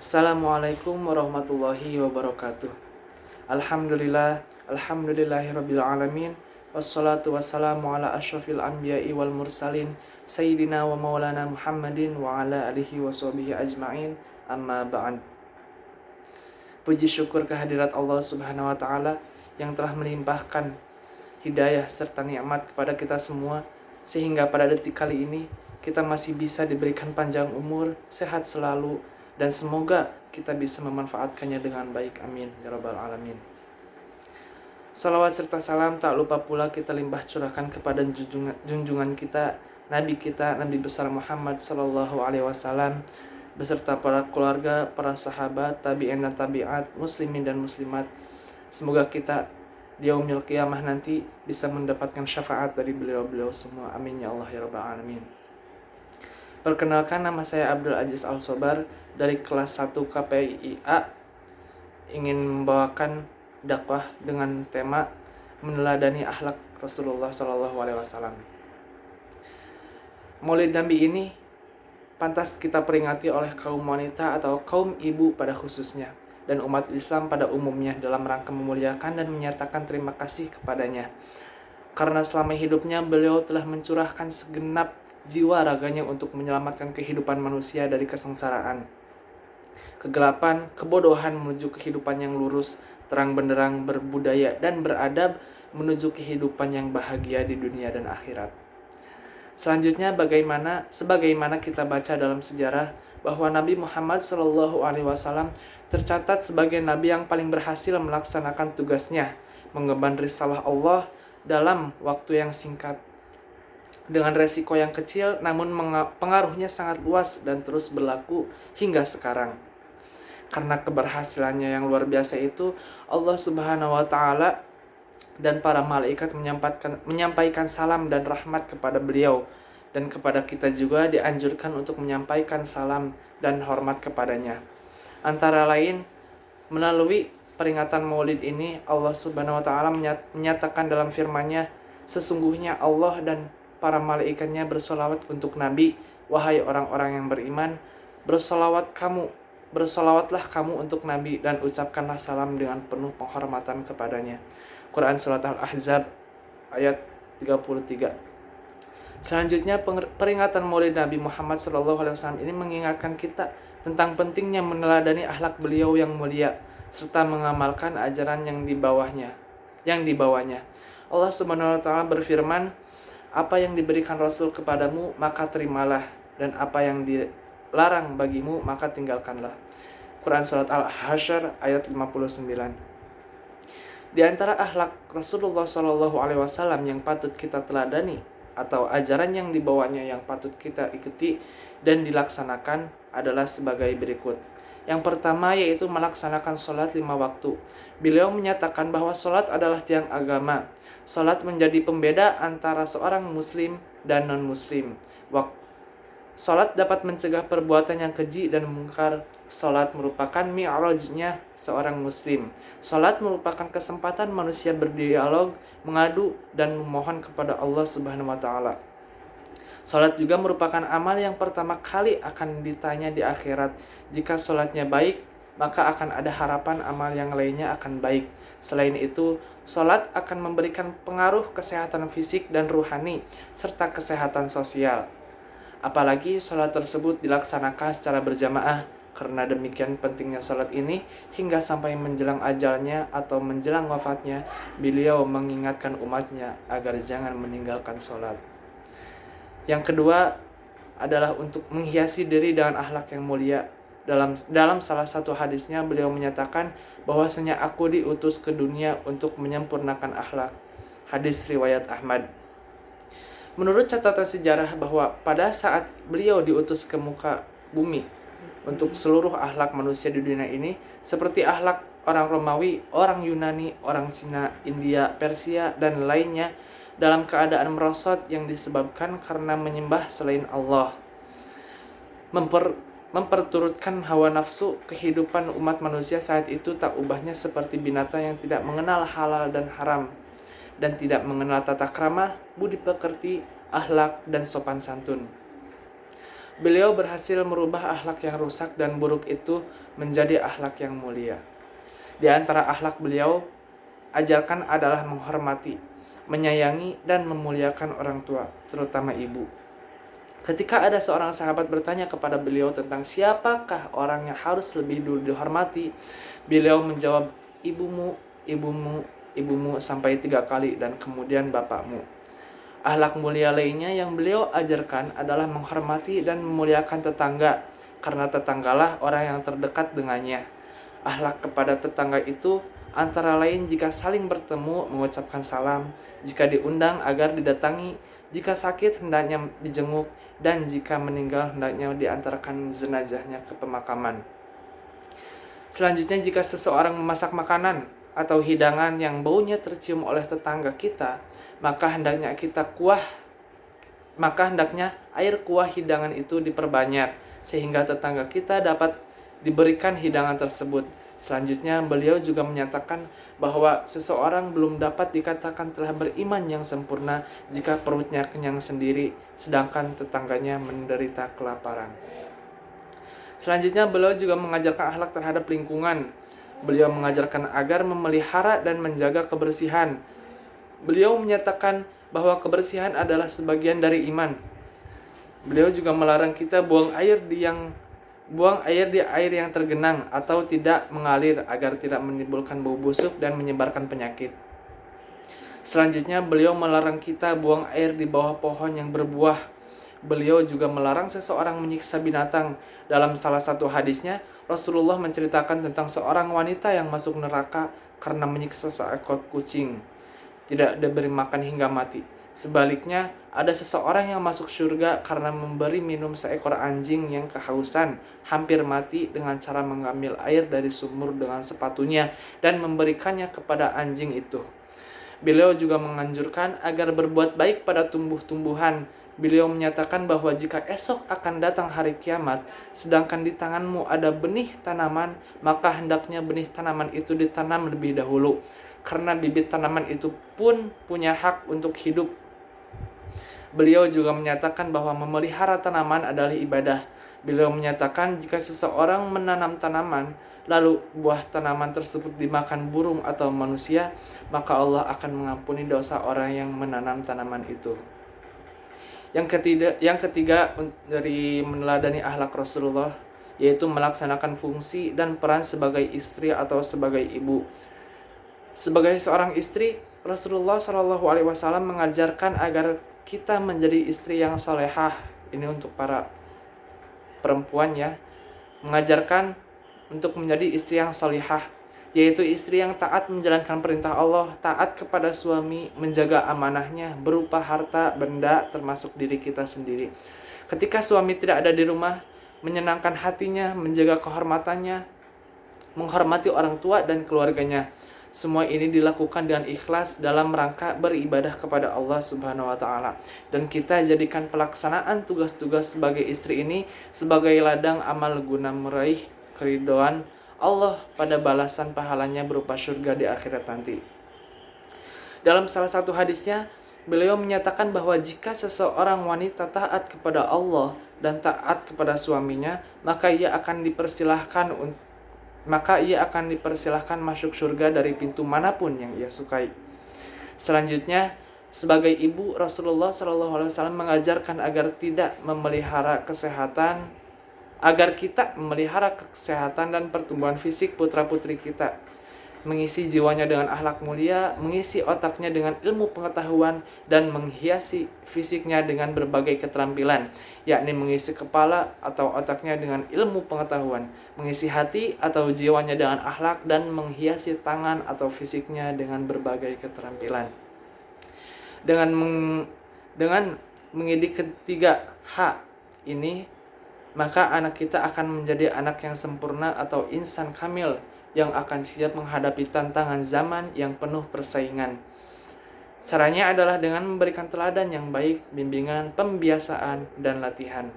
Assalamualaikum warahmatullahi wabarakatuh. Alhamdulillahirabbil alamin. Wassalatu wassalamu ala asyrafil anbiya'i wal mursalin sayyidina wa maulana Muhammadin wa ala alihi wa sahbihi ajma'in. Amma ba'd. Puji syukur kehadirat Allah Subhanahu wa taala yang telah melimpahkan hidayah serta nikmat kepada kita semua, sehingga pada detik kali ini kita masih bisa diberikan panjang umur, sehat selalu, dan semoga kita bisa memanfaatkannya dengan baik. Amin ya rabbal alamin. Salawat serta salam tak lupa pula kita limpah curahkan kepada junjungan kita, Nabi besar Muhammad Sallallahu Alaihi Wasallam, beserta para keluarga, para sahabat, tabi'in dan tabi'at, muslimin dan muslimat. Semoga kita di yaumil qiyamah nanti bisa mendapatkan syafaat dari beliau-beliau semua. Amin ya Allah ya rabbal alamin. Perkenalkan, nama saya Abdul Aziz Al-Sobar dari kelas 1 KPIA, ingin membawakan dakwah dengan tema meneladani akhlak Rasulullah SAW. Maulid Nabi ini pantas kita peringati oleh kaum wanita atau kaum ibu pada khususnya, dan umat Islam pada umumnya, dalam rangka memuliakan dan menyatakan terima kasih kepadanya. Karena selama hidupnya beliau telah mencurahkan segenap jiwa raganya untuk menyelamatkan kehidupan manusia dari kesengsaraan, kegelapan, kebodohan menuju kehidupan yang lurus, terang benderang, berbudaya dan beradab menuju kehidupan yang bahagia di dunia dan akhirat. Selanjutnya, sebagaimana kita baca dalam sejarah bahwa Nabi Muhammad SAW tercatat sebagai nabi yang paling berhasil melaksanakan tugasnya, mengemban risalah Allah dalam waktu yang singkat, dengan resiko yang kecil, namun pengaruhnya sangat luas dan terus berlaku hingga sekarang. Karena keberhasilannya yang luar biasa itu, Allah Subhanahu wa taala dan para malaikat menyampaikan salam dan rahmat kepada beliau, dan kepada kita juga dianjurkan untuk menyampaikan salam dan hormat kepadanya. Antara lain, melalui peringatan Maulid ini, Allah Subhanahu wa taala menyatakan dalam firman-Nya, sesungguhnya Allah dan para malaikatnya bersolawat untuk Nabi. Wahai orang-orang yang beriman, bersolawatlah kamu untuk Nabi dan ucapkanlah salam dengan penuh penghormatan kepadanya. Quran Surat Al-Ahzab ayat 33. Selanjutnya, peringatan Maulid Nabi Muhammad SAW ini mengingatkan kita tentang pentingnya meneladani akhlak beliau yang mulia, serta mengamalkan ajaran yang dibawanya. Allah Subhanahu wa taala berfirman, apa yang diberikan Rasul kepadamu maka terimalah, dan apa yang dilarang bagimu maka tinggalkanlah. Quran Surat Al-Hasyr ayat 59. Di antara akhlak Rasulullah SAW yang patut kita teladani, atau ajaran yang dibawanya yang patut kita ikuti dan dilaksanakan, adalah sebagai berikut. Yang pertama yaitu melaksanakan sholat 5 waktu. Beliau menyatakan bahwa sholat adalah tiang agama. Sholat menjadi pembeda antara seorang muslim dan non-muslim. Sholat dapat mencegah perbuatan yang keji dan mungkar. Sholat merupakan mi'rajnya seorang muslim. Sholat merupakan kesempatan manusia berdialog, mengadu, dan memohon kepada Allah Subhanahu wa taala. Sholat juga merupakan amal yang pertama kali akan ditanya di akhirat. Jika sholatnya baik, maka akan ada harapan amal yang lainnya akan baik. Selain itu, sholat akan memberikan pengaruh kesehatan fisik dan ruhani, serta kesehatan sosial. Apalagi sholat tersebut dilaksanakan secara berjamaah. Karena demikian pentingnya sholat ini, hingga sampai menjelang ajalnya atau menjelang wafatnya, beliau mengingatkan umatnya agar jangan meninggalkan sholat. Yang kedua adalah untuk menghiasi diri dengan akhlak yang mulia. Dalam salah satu hadisnya, beliau menyatakan bahwasanya aku diutus ke dunia untuk menyempurnakan akhlak. Hadis riwayat Ahmad. Menurut catatan sejarah bahwa pada saat beliau diutus ke muka bumi untuk seluruh akhlak manusia di dunia ini, seperti akhlak orang Romawi, orang Yunani, orang Cina, India, Persia, dan lainnya, dalam keadaan merosot yang disebabkan karena menyembah selain Allah, memperturutkan hawa nafsu. Kehidupan umat manusia saat itu tak ubahnya seperti binatang yang tidak mengenal halal dan haram, dan tidak mengenal tata krama, budi pekerti, akhlak, dan sopan santun. Beliau berhasil merubah akhlak yang rusak dan buruk itu menjadi akhlak yang mulia. Di antara akhlak beliau ajarkan adalah menghormati, menyayangi, dan memuliakan orang tua, terutama ibu. Ketika ada seorang sahabat bertanya kepada beliau tentang siapakah orang yang harus lebih dulu dihormati, beliau menjawab, ibumu, ibumu, ibumu sampai 3 kali dan kemudian bapakmu. Akhlak mulia lainnya yang beliau ajarkan adalah menghormati dan memuliakan tetangga, karena tetanggalah orang yang terdekat dengannya. Akhlak kepada tetangga itu antara lain jika saling bertemu mengucapkan salam, jika diundang agar didatangi, jika sakit hendaknya dijenguk, dan jika meninggal hendaknya diantarkan jenazahnya ke pemakaman. Selanjutnya, jika seseorang memasak makanan atau hidangan yang baunya tercium oleh tetangga kita, maka hendaknya air kuah hidangan itu diperbanyak sehingga tetangga kita dapat diberikan hidangan tersebut. Selanjutnya, beliau juga menyatakan bahwa seseorang belum dapat dikatakan telah beriman yang sempurna jika perutnya kenyang sendiri, sedangkan tetangganya menderita kelaparan. Selanjutnya, beliau juga mengajarkan akhlak terhadap lingkungan. Beliau mengajarkan agar memelihara dan menjaga kebersihan. Beliau menyatakan bahwa kebersihan adalah sebagian dari iman. Beliau juga melarang kita buang air di air yang tergenang atau tidak mengalir agar tidak menimbulkan bau busuk dan menyebarkan penyakit. Selanjutnya, beliau melarang kita buang air di bawah pohon yang berbuah. Beliau juga melarang seseorang menyiksa binatang. Dalam salah satu hadisnya, Rasulullah menceritakan tentang seorang wanita yang masuk neraka karena menyiksa seekor kucing, tidak diberi makan hingga mati. Sebaliknya, ada seseorang yang masuk surga karena memberi minum seekor anjing yang kehausan, hampir mati dengan cara mengambil air dari sumur dengan sepatunya dan memberikannya kepada anjing itu. Beliau juga menganjurkan agar berbuat baik pada tumbuh-tumbuhan. Beliau menyatakan bahwa jika esok akan datang hari kiamat, sedangkan di tanganmu ada benih tanaman, maka hendaknya benih tanaman itu ditanam lebih dahulu, karena bibit tanaman itu pun punya hak untuk hidup. Beliau juga menyatakan bahwa memelihara tanaman adalah ibadah. Beliau menyatakan jika seseorang menanam tanaman, lalu buah tanaman tersebut dimakan burung atau manusia, maka Allah akan mengampuni dosa orang yang menanam tanaman itu. Yang ketiga dari meneladani akhlak Rasulullah, yaitu melaksanakan fungsi dan peran sebagai istri atau sebagai ibu. Sebagai seorang istri, Rasulullah SAW mengajarkan agar kita menjadi istri yang salehah. Ini untuk para perempuan ya. Mengajarkan untuk menjadi istri yang salihah, yaitu istri yang taat menjalankan perintah Allah, taat kepada suami, menjaga amanahnya berupa harta, benda, termasuk diri kita sendiri. Ketika suami tidak ada di rumah, menyenangkan hatinya, menjaga kehormatannya, menghormati orang tua dan keluarganya. Semua ini dilakukan dengan ikhlas dalam rangka beribadah kepada Allah Subhanahu wa taala. Dan kita jadikan pelaksanaan tugas-tugas sebagai istri ini sebagai ladang amal guna meraih keridhaan Allah pada balasan pahalanya berupa surga di akhirat nanti. Dalam salah satu hadisnya, beliau menyatakan bahwa jika seseorang wanita taat kepada Allah dan taat kepada suaminya, maka ia akan dipersilahkan masuk surga dari pintu manapun yang ia sukai. Selanjutnya, sebagai ibu, Rasulullah SAW mengajarkan agar kita memelihara kesehatan dan pertumbuhan fisik putra-putri kita, mengisi jiwanya dengan akhlak mulia, mengisi otaknya dengan ilmu pengetahuan, dan menghiasi fisiknya dengan berbagai keterampilan, yakni mengisi kepala atau otaknya dengan ilmu pengetahuan, mengisi hati atau jiwanya dengan akhlak, dan menghiasi tangan atau fisiknya dengan berbagai keterampilan. Dengan mendidik ketiga H ini, maka anak kita akan menjadi anak yang sempurna atau insan kamil yang akan siap menghadapi tantangan zaman yang penuh persaingan. Caranya adalah dengan memberikan teladan yang baik, bimbingan, pembiasaan, dan latihan.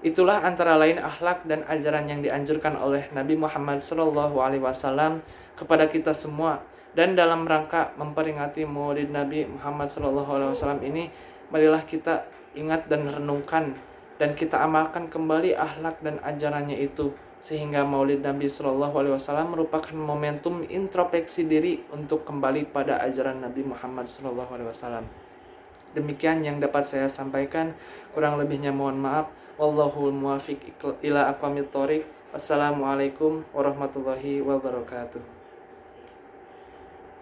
Itulah antara lain akhlak dan ajaran yang dianjurkan oleh Nabi Muhammad SAW kepada kita semua. Dan dalam rangka memperingati Maulid Nabi Muhammad SAW ini, marilah kita ingat dan renungkan dan kita amalkan kembali akhlak dan ajarannya itu, sehingga Maulid Nabi Shallallahu Alaihi Wasallam merupakan momentum introspeksi diri untuk kembali pada ajaran Nabi Muhammad Shallallahu Alaihi Wasallam. Demikian yang dapat saya sampaikan, kurang lebihnya mohon maaf. Wallahul muwafiq ila aqwamit thoriq. Wassalamualaikum warahmatullahi wabarakatuh.